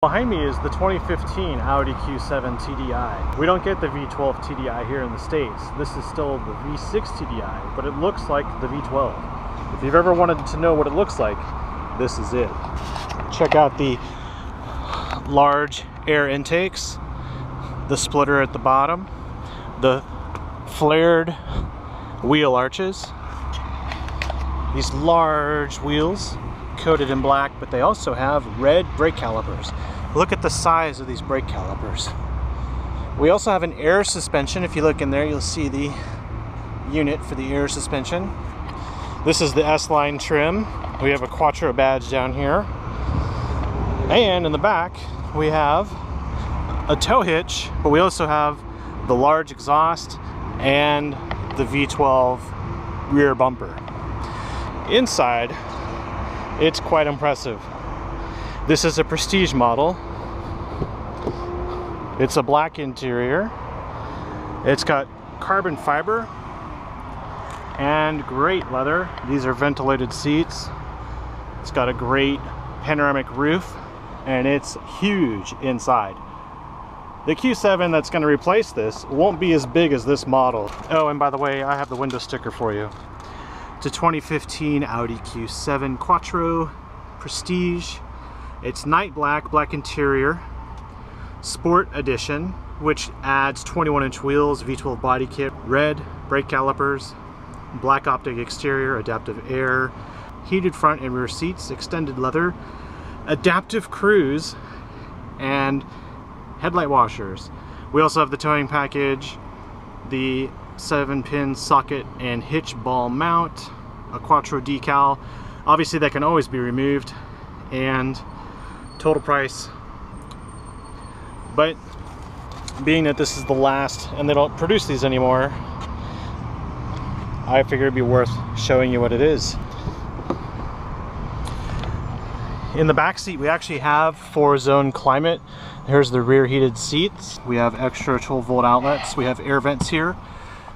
Behind me is the 2015 Audi Q7 TDI. We don't get the V12 TDI here in the States. This is still the V6 TDI, but it looks like the V12. If you've ever wanted to know what it looks like, this is it. Check out the large air intakes, the splitter at the bottom, the flared wheel arches, these large wheels coated in black, but they also have red brake calipers. Look at the size of these brake calipers. We also have an air suspension. If you look in there, you'll see the unit for the air suspension. This is the S-line trim. We have a Quattro badge down here. And in the back, we have a tow hitch, but we also have the large exhaust and the V12 rear bumper. Inside, it's quite impressive. This is a Prestige model. It's a black interior. It's got carbon fiber and great leather. These are ventilated seats. It's got a great panoramic roof and it's huge inside. The Q7 that's going to replace this won't be as big as this model. Oh, and by the way, I have the window sticker for you. It's a 2015 Audi Q7 Quattro Prestige. It's night black, black interior, Sport Edition, which adds 21-inch wheels, V12 body kit, red brake calipers, black optic exterior, adaptive air, heated front and rear seats, extended leather, adaptive cruise, and headlight washers. We also have the towing package, the 7-pin socket and hitch ball mount, a Quattro decal. Obviously that can always be removed, and total price. But being that this is the last and they don't produce these anymore, I figured it'd be worth showing you what it is. In the back seat we actually have 4-zone climate. Here's the rear heated seats. We have extra 12-volt outlets. We have air vents here,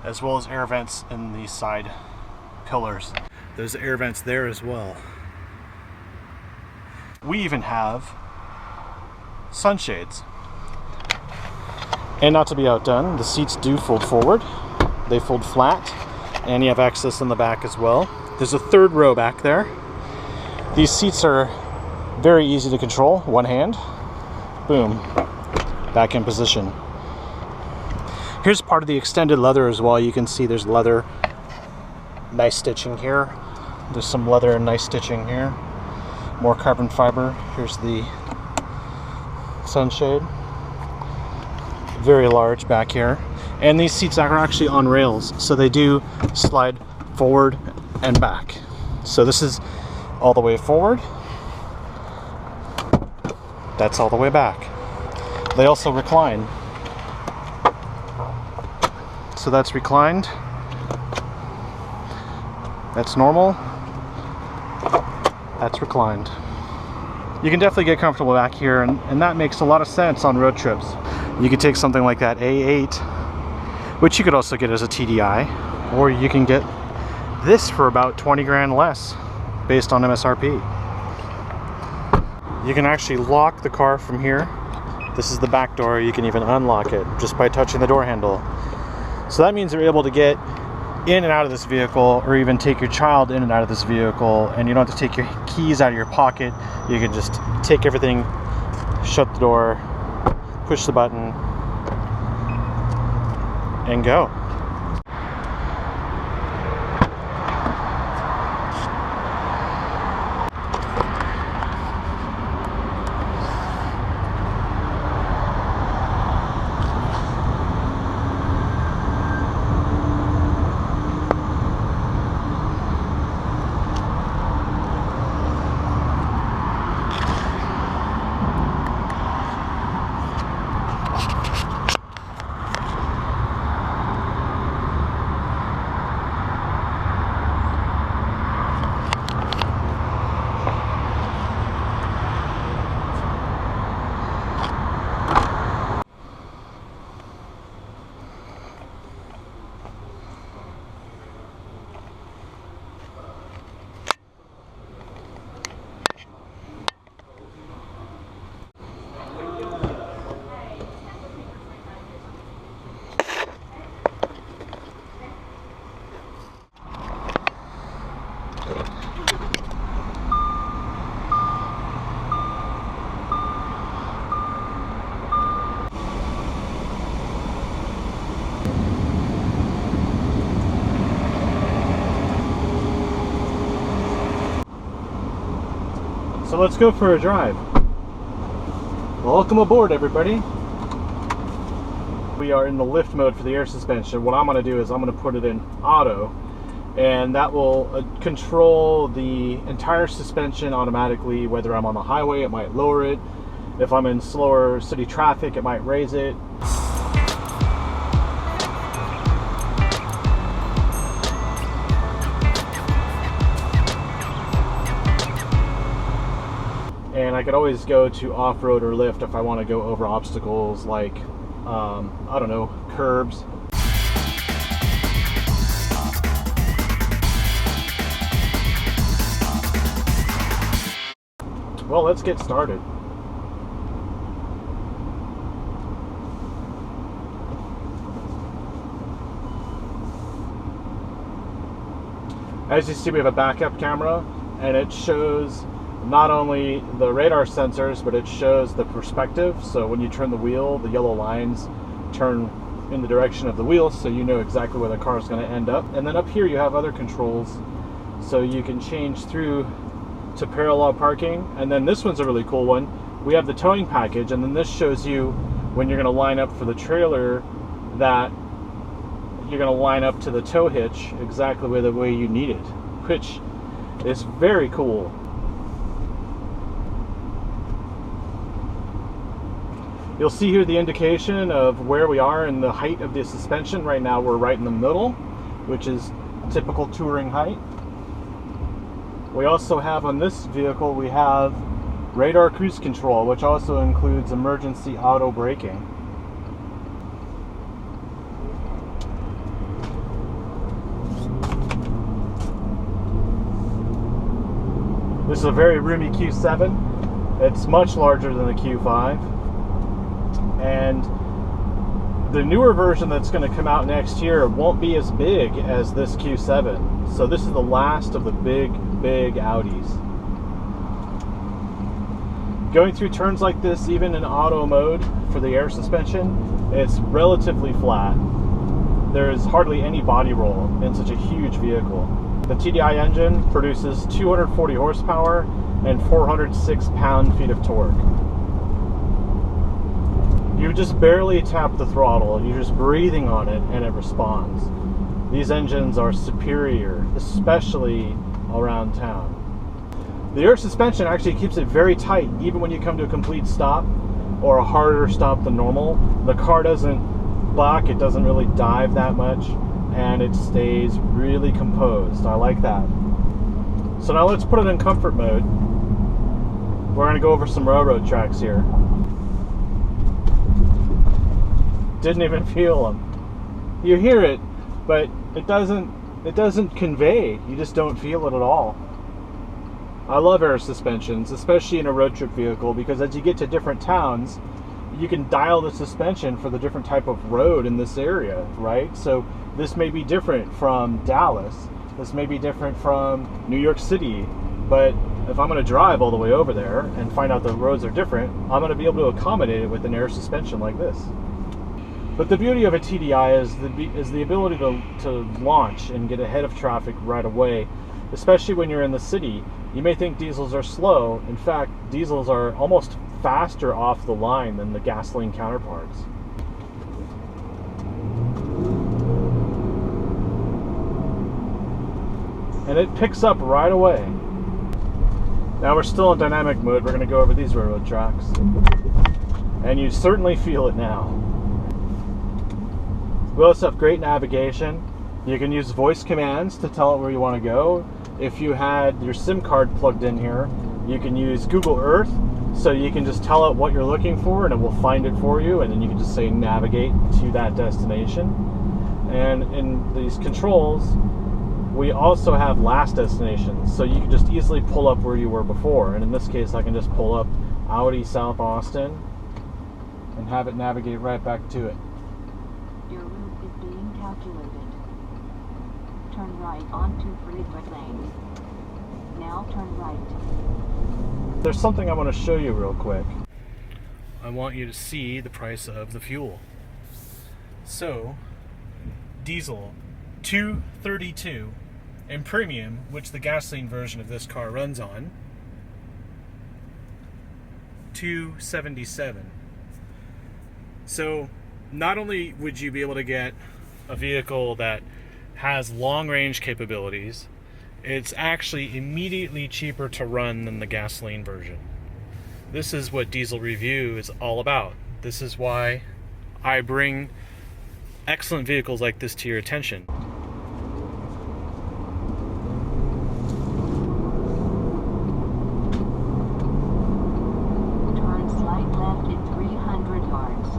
as well as air vents in the side pillars. There's air vents there as well. We even have sunshades. And not to be outdone, the seats do fold forward. They fold flat, and you have access in the back as well. There's a third row back there. These seats are very easy to control. One hand, boom, back in position. Here's part of the extended leather as well. You can see there's leather, nice stitching here. There's some leather and nice stitching here. More carbon fiber. Here's the sunshade. Very large back here. And these seats are actually on rails, so they do slide forward and back. So this is all the way forward. That's all the way back. They also recline. So that's reclined. That's normal. That's reclined. You can definitely get comfortable back here, and that makes a lot of sense on road trips. You could take something like that A8, which you could also get as a TDI, or you can get this for about 20 grand less based on MSRP. You can actually lock the car from here. This is the back door. You can even unlock it just by touching the door handle. So that means you're able to get in and out of this vehicle, or even take your child in and out of this vehicle, and you don't have to take your keys out of your pocket. You can just take everything, shut the door, push the button, and go. let's go for a drive. Welcome aboard, everybody. We are in the lift mode for the air suspension. What I'm going to do is I'm going to put it in auto, and that will control the entire suspension automatically. Whether I'm on the highway, it might lower it. If I'm in slower city traffic, it might raise it. And I could always go to off-road or lift if I want to go over obstacles like, I don't know, curbs. Well, let's get started. As you see, we have a backup camera, and it shows not only the radar sensors, but it shows the perspective. So when you turn the wheel, the yellow lines turn in the direction of the wheel, so you know exactly where the car is going to end up. And then up here you have other controls, so you can change through to parallel parking. And then this one's a really cool one. We have the towing package, and then this shows you when you're going to line up for the trailer that you're going to line up to the tow hitch exactly the way you need it, which is very cool. You'll see here the indication of where we are in the height of the suspension. Right now we're right in the middle, which is typical touring height. We also have on this vehicle, we have radar cruise control, which also includes emergency auto braking. This is a very roomy Q7. It's much larger than the Q5. And the newer version that's going to come out next year won't be as big as this Q7. So this is the last of the big Audis. Going through turns like this, even in auto mode for the air suspension, it's relatively flat. There is hardly any body roll in such a huge vehicle. The TDI engine produces 240 horsepower and 406 pound-feet of torque. You just barely tap the throttle, you're just breathing on it and it responds. These engines are superior, especially around town. The air suspension actually keeps it very tight, even when you come to a complete stop or a harder stop than normal. The car doesn't buck, it doesn't really dive that much, and it stays really composed. I like that. So now let's put it in comfort mode. We're going to go over some railroad tracks here. Didn't even feel them. You hear it, but it doesn't convey. You just don't feel it at all. I love air suspensions, especially in a road trip vehicle, because as you get to different towns, you can dial the suspension for the different type of road in this area, right? So this may be different from Dallas. This may be different from New York City, but if I'm going to drive all the way over there and find out the roads are different, I'm going to be able to accommodate it with an air suspension like this. But the beauty of a TDI is the ability to launch and get ahead of traffic right away, especially when you're in the city. You may think diesels are slow. In fact, diesels are almost faster off the line than the gasoline counterparts. And it picks up right away. Now we're still in dynamic mode. We're going to go over these railroad tracks. And you certainly feel it now. We also have great navigation. You can use voice commands to tell it where you want to go. If you had your SIM card plugged in here, you can use Google Earth, so you can just tell it what you're looking for and it will find it for you, and then you can just say navigate to that destination. And in these controls, we also have last destinations, so you can just easily pull up where you were before. And in this case, I can just pull up Audi South Austin and have it navigate right back to it. Your route is being calculated. Turn right onto Friedrich Lane. Now turn right. There's something I want to show you real quick. I want you to see the price of the fuel. So, diesel, $2.32, and premium, which the gasoline version of this car runs on, 277. So not only would you be able to get a vehicle that has long range capabilities, it's actually immediately cheaper to run than the gasoline version. This is what Diesel Review is all about. This is why I bring excellent vehicles like this to your attention. Turn slight left in 300 yards.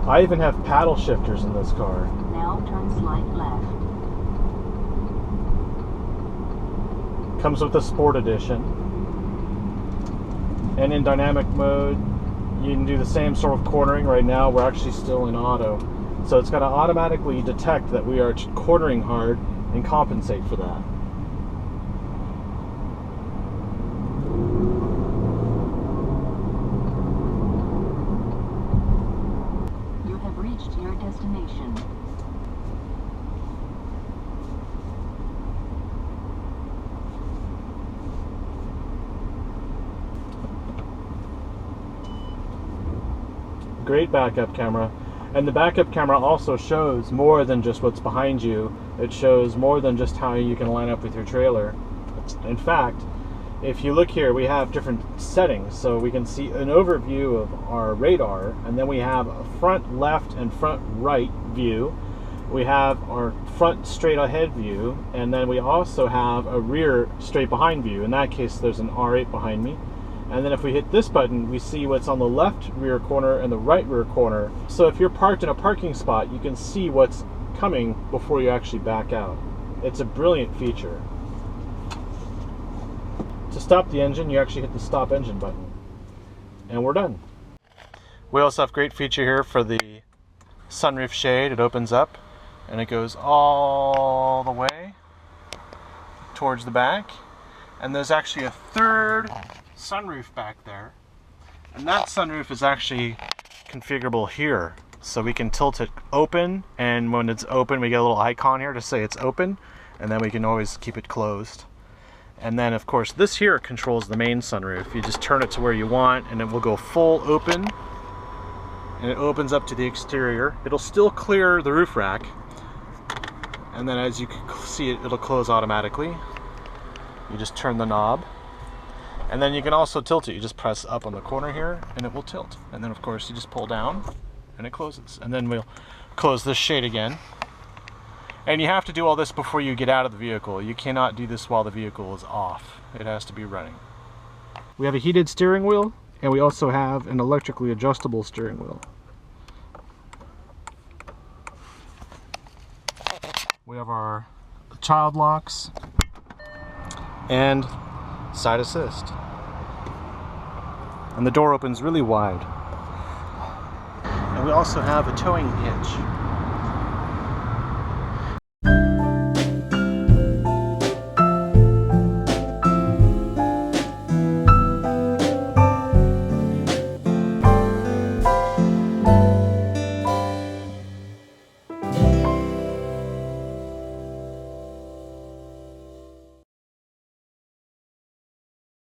I even have paddle shifters in this car. Now turn slight left. Comes with the Sport Edition. And in dynamic mode, you can do the same sort of cornering. Right now, we're actually still in auto. So it's going to automatically detect that we are cornering hard and compensate for that. You have reached your destination. Great backup camera. And the backup camera also shows more than just what's behind you. It shows more than just how you can line up with your trailer. In fact, if you look here, we have different settings. So we can see an overview of our radar, and then we have a front left and front right view. We have our front straight ahead view, and then we also have a rear straight behind view. In that case, there's an R8 behind me. And then if we hit this button, we see what's on the left rear corner and the right rear corner. So if you're parked in a parking spot, you can see what's coming before you actually back out. It's a brilliant feature. To stop the engine, you actually hit the stop engine button. And we're done. We also have a great feature here for the sunroof shade. It opens up and it goes all the way towards the back. And there's actually a third sunroof back there, and that sunroof is actually configurable here, so we can tilt it open, and when it's open we get a little icon here to say it's open, and then we can always keep it closed. And then of course this here controls the main sunroof. You just turn it to where you want and it will go full open, and it opens up to the exterior. It'll still clear the roof rack, and then as you can see it'll close automatically. You just turn the knob. And then you can also tilt it. You just press up on the corner here and it will tilt. And then of course you just pull down and it closes. And then we'll close this shade again. And you have to do all this before you get out of the vehicle. You cannot do this while the vehicle is off. It has to be running. We have a heated steering wheel, and we also have an electrically adjustable steering wheel. We have our child locks and side assist. And the door opens really wide. And we also have a towing hitch.